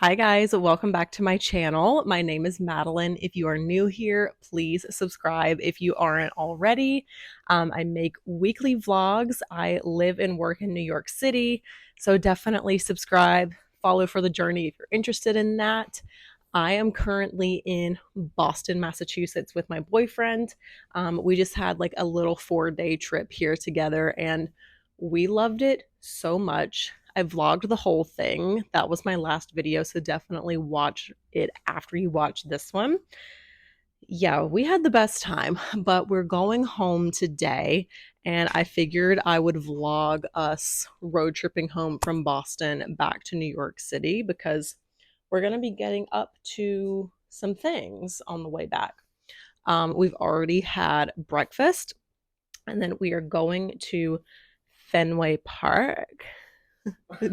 Hi guys, welcome back to my channel. My name is Madalyn. If you are new here, please subscribe if you aren't already. I make weekly vlogs. I live and work in New York City, so definitely subscribe, follow for the journey if you're interested in that. I am currently in Boston, Massachusetts with my boyfriend. We just had like a little 4-day trip here together and we loved it so much. I vlogged the whole thing. That was my last video, so definitely watch it after you watch this one. Yeah, we had the best time, but we're going home today, and I figured I would vlog us road tripping home from Boston back to New York City because we're going to be getting up to some things on the way back. We've already had breakfast, and then we are going to Fenway Park.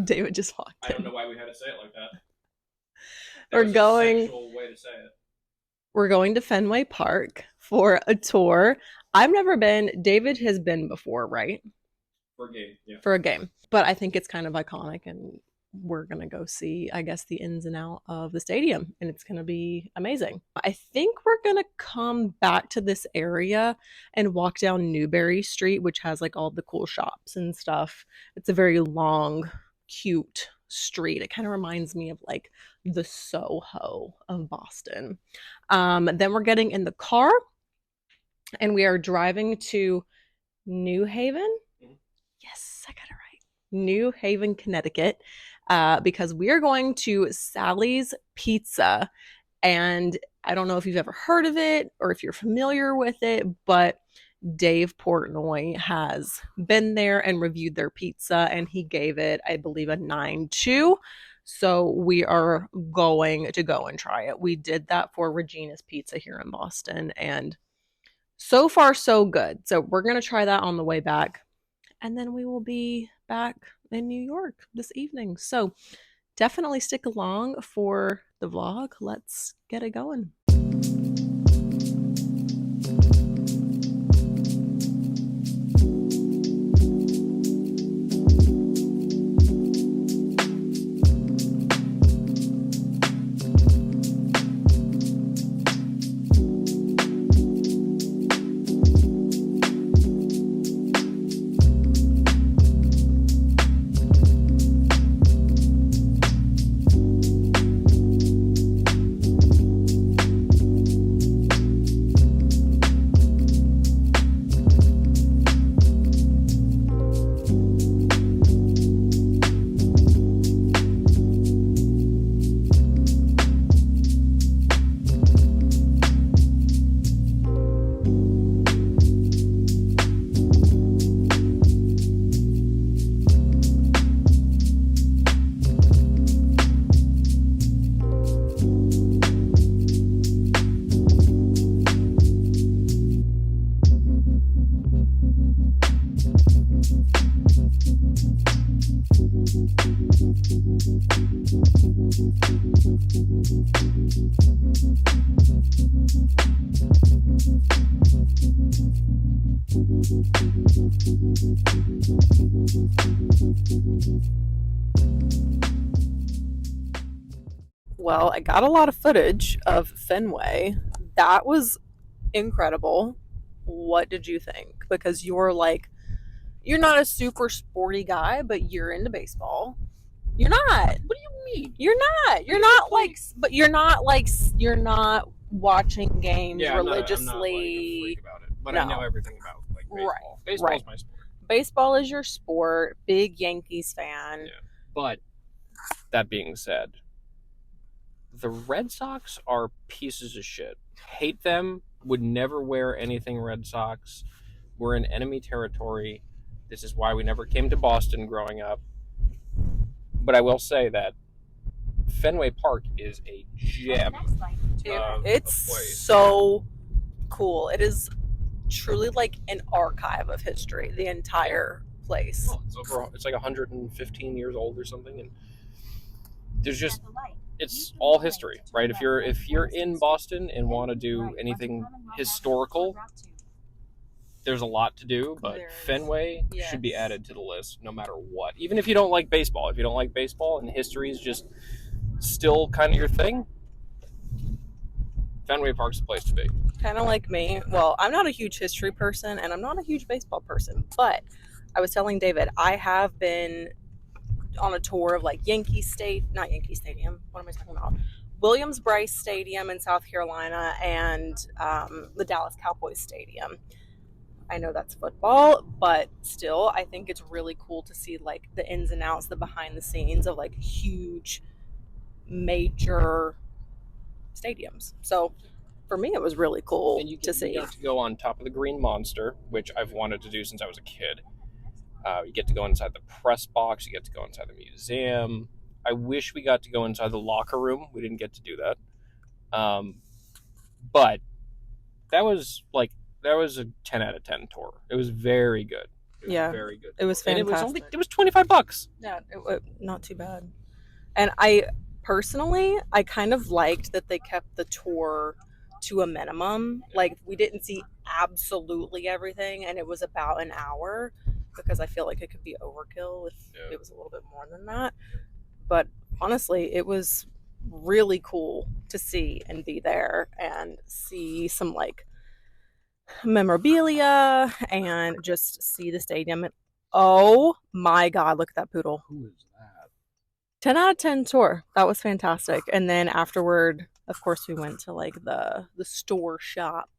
David just walked in. I don't know why we had to say it like that. That We're was going a sexual way to say it. we're going to Fenway Park for a tour. I've never been. David has been before, right? For a game, yeah. For a game. But I think it's kind of iconic and we're going to go see, I guess, the ins and out of the stadium and it's going to be amazing. I think we're going to come back to this area and walk down Newbury Street, which has like all the cool shops and stuff. It's a very long, cute street. It kind of reminds me of like the Soho of Boston. Then we're getting in the car and we are driving to New Haven. Yes, I got it right. New Haven, Connecticut, because we are going to Saltie's Pizza. And I don't know if you've ever heard of it or if you're familiar with it, but Dave Portnoy has been there and reviewed their pizza, and he gave it, I believe, a 9.2. So we are going to go and try it. We did that for Regina's Pizza here in Boston, and so far, so good. So we're going to try that on the way back. And then we will be back in New York this evening. So definitely stick along for the vlog. Let's get it going. Well, I got a lot of footage of Fenway. That was incredible. What did you think? Because you're not a super sporty guy, but you're into baseball. You're not. What do you mean? You're not. You're not like, but you're not watching games Yeah, religiously. I'm not like a freak about it, but No. I know everything about like baseball. Right, Baseball's right. my sport. Baseball is your sport. Big Yankees fan. Yeah. But that being said, the Red Sox are pieces of shit. Hate them. Would never wear anything Red Sox. We're in enemy territory. This is why we never came to Boston growing up. But I will say that Fenway Park is a gem. It's so cool. It is truly like an archive of history, the entire place. Oh, it's like 115 years old or something, and there's just it's all history, right? If you're in Boston and want to do anything historical, there's a lot to do, but Fenway should be added to the list no matter what. Even if you don't like baseball. If you don't like baseball and history is just still kind of your thing, Fenway Park's the place to be. Kind of like me. Well, I'm not a huge history person and I'm not a huge baseball person, but I was telling David, I have been on a tour of like not Yankee Stadium. What am I talking about? Williams-Brice Stadium in South Carolina and the Dallas Cowboys Stadium. I know that's football, but still, I think it's really cool to see like the ins and outs, the behind the scenes of like huge, major stadiums. So for me, it was really cool to see. You get to go on top of the Green Monster, which I've wanted to do since I was a kid. You get to go inside the press box. You get to go inside the museum. I wish we got to go inside the locker room. We didn't get to do that. But that was a 10 out of 10 tour. It was very good. It was very good. It was fantastic. And it was $25. Yeah, not too bad. And I personally, I kind of liked that they kept the tour to a minimum. Like we didn't see absolutely everything, and it was about an hour because I feel like it could be overkill if it was a little bit more than that. But honestly, it was really cool to see and be there and see some like memorabilia and just see the stadium. And oh my God, look at that poodle. Who is that? 10 out of 10 tour. That was fantastic. And then afterward, of course, we went to like the store shop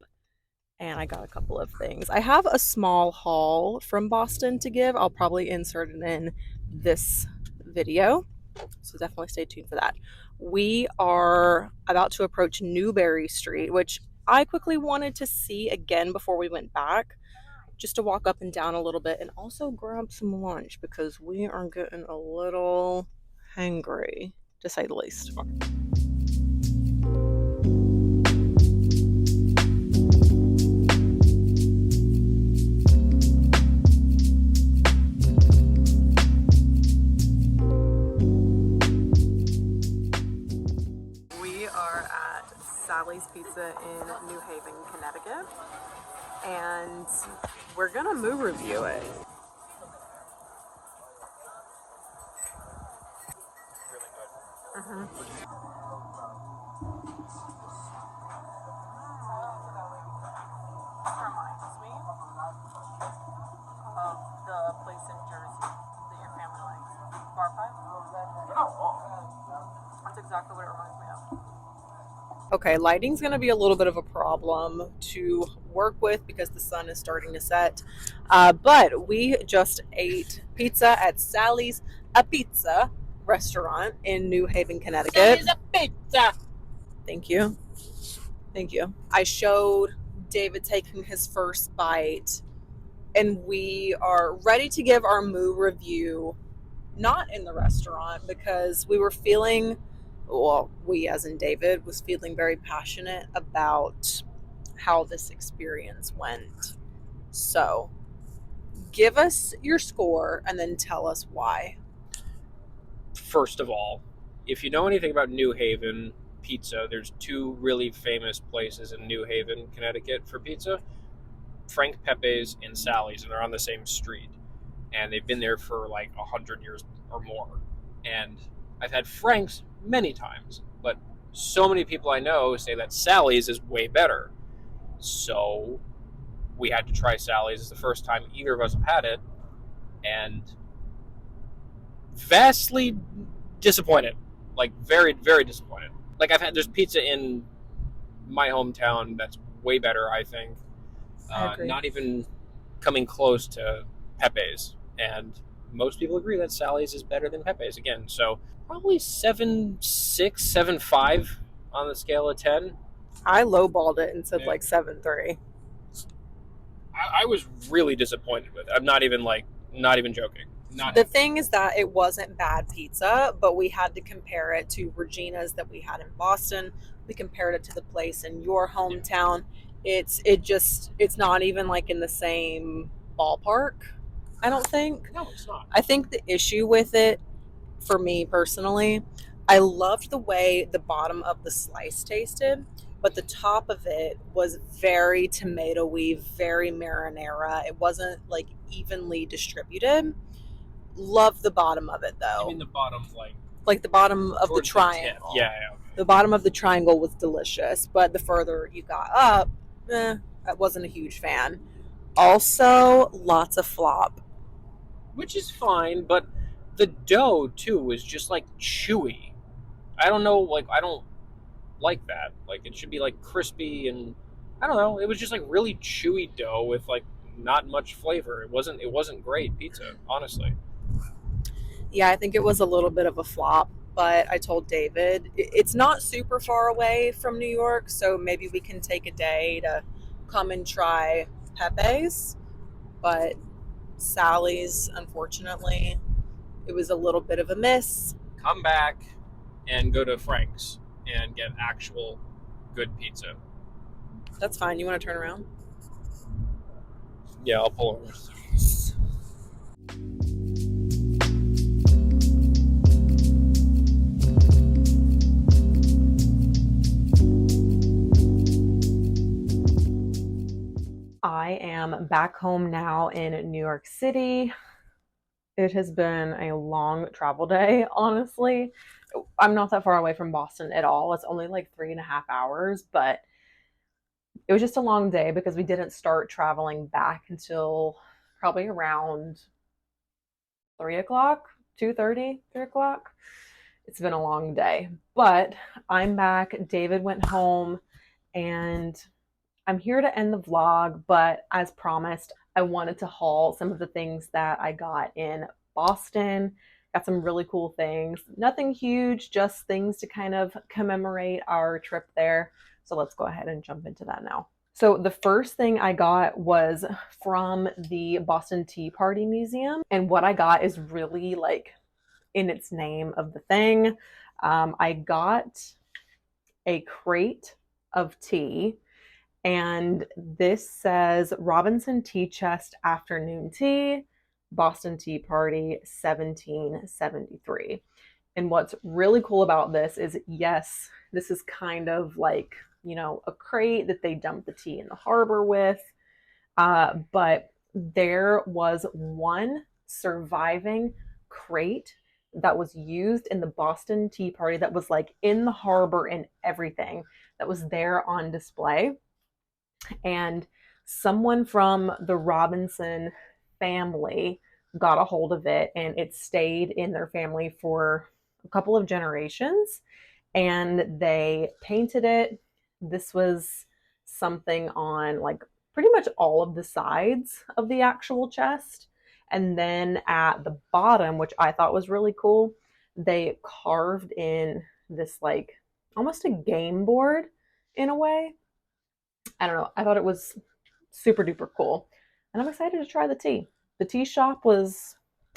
and I got a couple of things. I have a small haul from Boston to give. I'll probably insert it in this video. So definitely stay tuned for that. We are about to approach Newbury Street, which I quickly wanted to see again before we went back, just to walk up and down a little bit and also grab some lunch because we are getting a little hangry, to say the least. We are at Saltie's Pizza in New Haven, Connecticut, and we're gonna moo review it. Reminds me of the place in Jersey that your family likes. Bar pipe? That's exactly what it reminds me of. Okay, lighting's going to be a little bit of a problem to work with because the sun is starting to set. But we just ate pizza at Saltie's Apizza restaurant in New Haven, Connecticut. Saltie's Apizza! Thank you. Thank you. I showed David taking his first bite, and we are ready to give our moo review, not in the restaurant, because we were feeling, well, we as in David, was feeling very passionate about how this experience went. So, give us your score and then tell us why. First of all, if you know anything about New Haven pizza, there's two really famous places in New Haven, Connecticut for pizza. Frank Pepe's and Sally's, and they're on the same street. And they've been there for like 100 years or more. And I've had Frank's many times, but so many people I know say that Sally's is way better. So we had to try Sally's. It's the first time either of us have had it. And vastly disappointed. Like very, very disappointed. Like there's pizza in my hometown that's way better, I think. Not even coming close to Pepe's. And most people agree that Sally's is better than Pepe's again. So probably 7.6, 7.5 on the scale of 10. I lowballed it and said like 7.3. I was really disappointed with it. I'm not even joking. The thing is that it wasn't bad pizza, but we had to compare it to Regina's that we had in Boston. We compared it to the place in your hometown. It's not even like in the same ballpark, I don't think. No, it's not. I think the issue with it, for me personally, I loved the way the bottom of the slice tasted, but the top of it was very tomato-y, very marinara. It wasn't like evenly distributed. Love the bottom of it though. I mean the bottom, like like the bottom of the Towards the tip. triangle. Yeah, yeah. The bottom of the triangle was delicious, but the further you got up, I wasn't a huge fan. Also, lots of flop. Which is fine, but the dough too was just like chewy. I don't know, like I don't like that. Like it should be like crispy and I don't know. It was just like really chewy dough with like not much flavor. It wasn't great pizza, honestly. Yeah, I think it was a little bit of a flop, but I told David it's not super far away from New York, so maybe we can take a day to come and try Pepe's. But Sally's, unfortunately, it was a little bit of a miss. Come back and go to Frank's and get actual good pizza. That's fine. You want to turn around? Yeah, I'll pull over. I am back home now in New York City. It has been a long travel day, honestly. I'm not that far away from Boston at all. It's only like 3.5 hours, but it was just a long day because we didn't start traveling back until probably around 3 o'clock, 2:30, 3 o'clock. It's been a long day, but I'm back. David went home and I'm here to end the vlog, but as promised, I wanted to haul some of the things that I got in Boston. Got some really cool things. Nothing huge, just things to kind of commemorate our trip there. So let's go ahead and jump into that now. So the first thing I got was from the Boston Tea Party Museum. And what I got is really like in its name of the thing. I got a crate of tea, and this says Robinson Tea Chest Afternoon Tea, Boston Tea Party 1773. And what's really cool about this is, yes, this is kind of like, a crate that they dump the tea in the harbor with. But there was one surviving crate that was used in the Boston Tea Party that was like in the harbor and everything, that was there on display. And someone from the Robinson family got a hold of it, and it stayed in their family for a couple of generations, and they painted it. This was something on like pretty much all of the sides of the actual chest. And then at the bottom, which I thought was really cool, they carved in this like almost a game board in a way. I don't know. I thought it was super duper cool. And I'm excited to try the tea. The tea shop or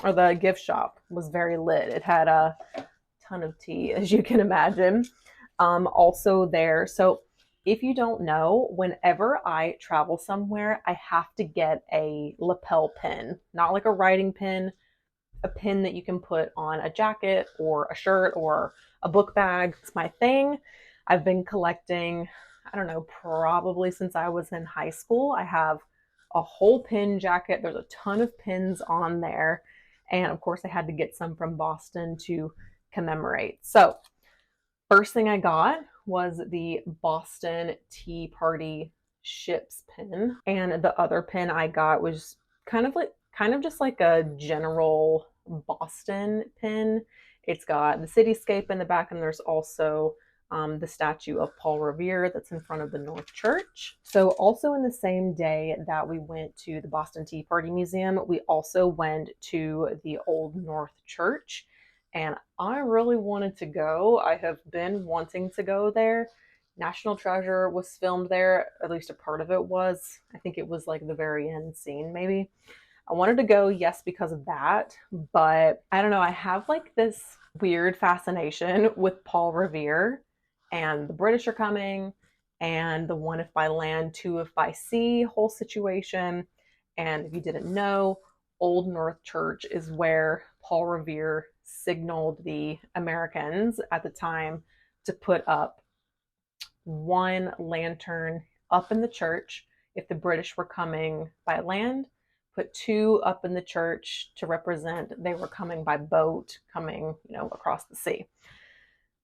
the gift shop was very lit. It had a ton of tea, as you can imagine, also there. So if you don't know, whenever I travel somewhere, I have to get a lapel pin, not like a writing pin, a pin that you can put on a jacket or a shirt or a book bag. It's my thing. I've been collecting, I don't know, probably since I was in high school. I have a whole pin jacket. There's a ton of pins on there. And of course, I had to get some from Boston to commemorate. So, first thing I got was the Boston Tea Party ships pin. And the other pin I got was kind of just like a general Boston pin. It's got the cityscape in the back, and there's also the statue of Paul Revere that's in front of the North Church. So also in the same day that we went to the Boston Tea Party Museum, we also went to the Old North Church. And I really wanted to go. I have been wanting to go there. National Treasure was filmed there, at least a part of it was. I think it was like the very end scene, maybe. I wanted to go, yes, because of that, but I don't know. I have like this weird fascination with Paul Revere, and the British are coming, and the one if by land, two if by sea whole situation. And if you didn't know, Old North Church is where Paul Revere signaled the Americans at the time to put up one lantern up in the church if the British were coming by land, put two up in the church to represent they were coming by boat, coming, across the sea.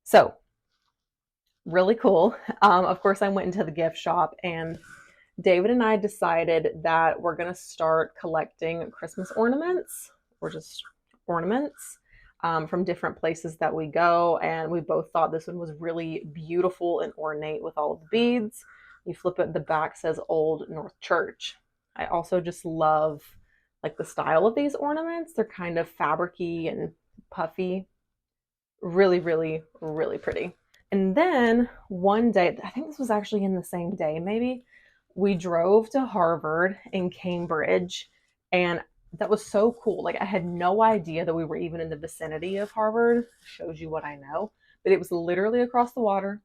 So really cool. Of course, I went into the gift shop, and David and I decided that we're going to start collecting Christmas ornaments, or just ornaments, from different places that we go. And we both thought this one was really beautiful and ornate with all of the beads. You flip it, the back says Old North Church. I also just love like the style of these ornaments. They're kind of fabricy and puffy. Really, really, really pretty. And then one day, I think this was actually in the same day, maybe, we drove to Harvard in Cambridge. And that was so cool. Like, I had no idea that we were even in the vicinity of Harvard. Shows you what I know. But it was literally across the water,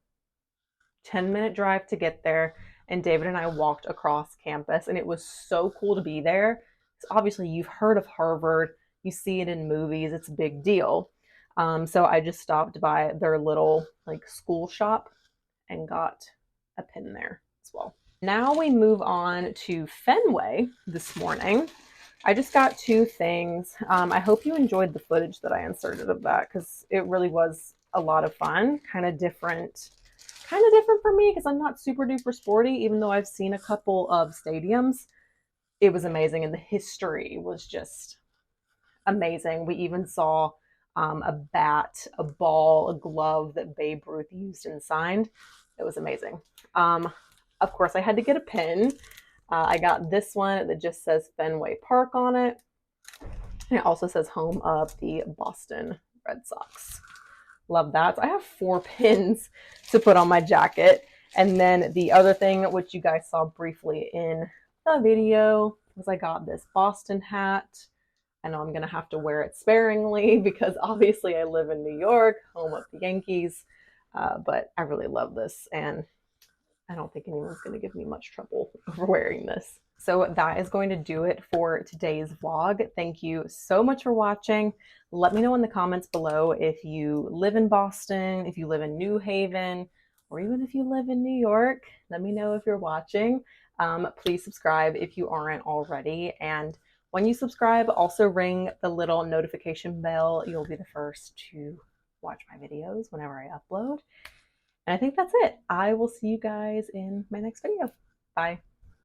10-minute drive to get there. And David and I walked across campus, and it was so cool to be there. So obviously, you've heard of Harvard, you see it in movies, it's a big deal. So I just stopped by their little like school shop and got a pin there as well. Now we move on to Fenway this morning. I just got two things. I hope you enjoyed the footage that I inserted of that, because it really was a lot of fun. Kind of different for me because I'm not super duper sporty, even though I've seen a couple of stadiums. It was amazing, and the history was just amazing. We even saw a bat, a ball, a glove that Babe Ruth used and signed. It was amazing. Of course, I had to get a pin. I got this one that just says Fenway Park on it. And it also says home of the Boston Red Sox. Love that. So I have 4 pins to put on my jacket. And then the other thing, which you guys saw briefly in the video, was I got this Boston hat. I know I'm going to have to wear it sparingly because obviously I live in New York, home of the Yankees. But I really love this, and I don't think anyone's going to give me much trouble over wearing this. So that is going to do it for today's vlog. Thank you so much for watching. Let me know in the comments below if you live in Boston, if you live in New Haven, or even if you live in New York. Let me know if you're watching. Please subscribe if you aren't already. And when you subscribe, also ring the little notification bell. You'll be the first to watch my videos whenever I upload. And I think that's it. I will see you guys in my next video. Bye.